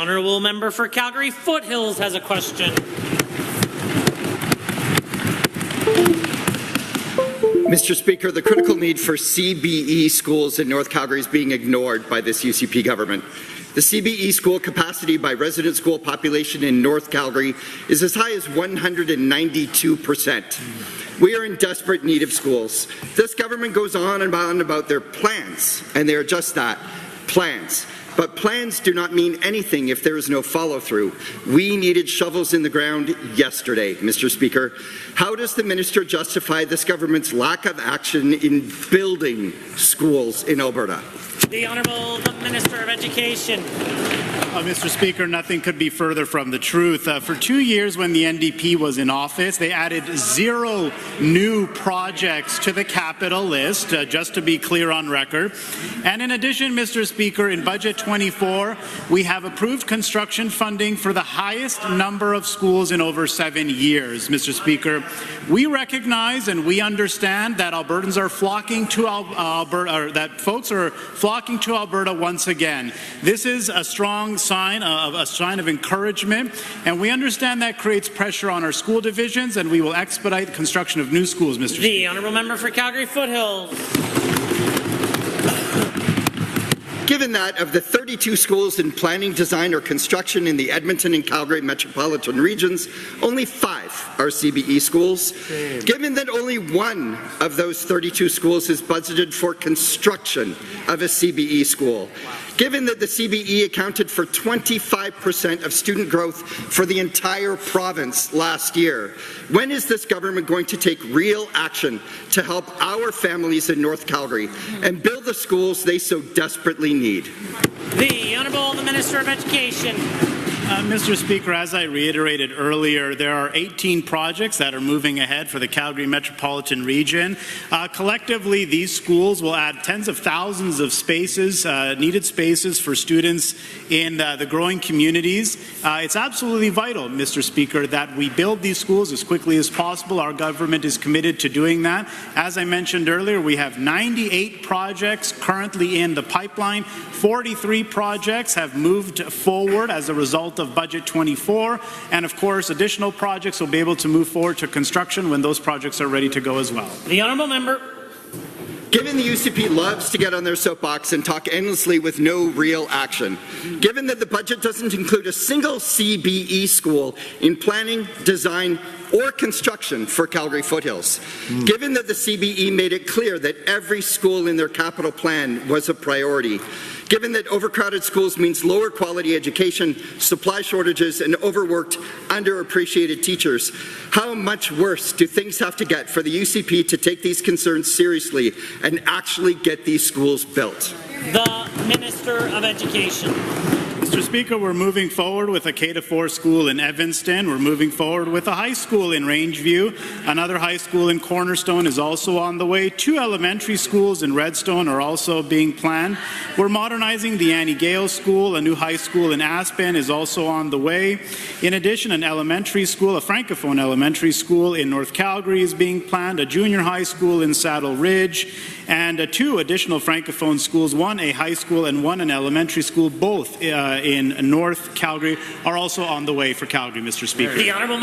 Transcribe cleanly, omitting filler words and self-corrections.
honourable member for Calgary-Foothills has a question. Mr. Speaker, the critical need for CBE schools in North Calgary is being ignored by this UCP government. The CBE school capacity by resident school population in North Calgary is as high as 192%. We are in desperate need of schools. This government goes on and on about their plans, and they are just that, plans. But plans do not mean anything if there is no follow-through. We needed shovels in the ground yesterday, Mr. Speaker. How does the minister justify this government's lack of action in building schools in Alberta? The Honourable Minister of Education. Mr. Speaker, nothing could be further from the truth. For 2 years when the NDP was in office, they added 0 new projects to the capital list, just to be clear on record. And in addition, Mr. Speaker, in Budget 24, we have approved construction funding for the highest number of schools in over 7 years. Mr. Speaker, we recognize and we understand that Albertans are flocking to Alberta, or that folks are flocking to Alberta once again. This is a strong sign of encouragement, and we understand that creates pressure on our school divisions, and we will expedite the construction of new schools, Mr. Speaker. The honourable member for Calgary-Foothills. Given that of the 32 schools in planning, design or construction in the Edmonton and Calgary metropolitan regions, only 5 are CBE schools. Given that only 1 of those 32 schools is budgeted for construction of a CBE school. Given that the CBE accounted for 25% of student growth for the entire province last year, when is this government going to take real action to help our families in North Calgary and build the schools they so desperately need? The Honourable Minister of Education. Mr. Speaker, as I reiterated earlier, there are 18 projects that are moving ahead for the Calgary metropolitan region. Collectively, these schools will add tens of thousands of spaces, needed spaces for students in the growing communities. It's absolutely vital, Mr. Speaker, that we build these schools as quickly as possible. Our government is committed to doing that. As I mentioned earlier, we have 98 projects currently in the pipeline. 43 projects have moved forward as a result of Budget 24, and of course additional projects will be able to move forward to construction when those projects are ready to go as well. The honourable member. Given the UCP loves to get on their soapbox and talk endlessly with no real action, given that the budget doesn't include a single CBE school in planning, design or construction for Calgary-Foothills, given that the CBE made it clear that every school in their capital plan was a priority, given that overcrowded schools means lower quality education, supply shortages, and overworked, underappreciated teachers, how much worse do things have to get for the UCP to take these concerns seriously and actually get these schools built? The Minister of Education. Mr. Speaker, we're moving forward with a K-4 school in Evanston. We're moving forward with a high school in Rangeview. Another high school in Cornerstone is also on the way. 2 elementary schools in Redstone are also being planned. We're modernizing the Annie Gale School. A new high school in Aspen is also on the way. In addition, an elementary school, a Francophone elementary school in North Calgary is being planned, a junior high school in Saddle Ridge, and 2 additional Francophone schools, 1 a high school and 1 an elementary school, both in North Calgary, are also on the way for Calgary, Mr. Speaker. The honourable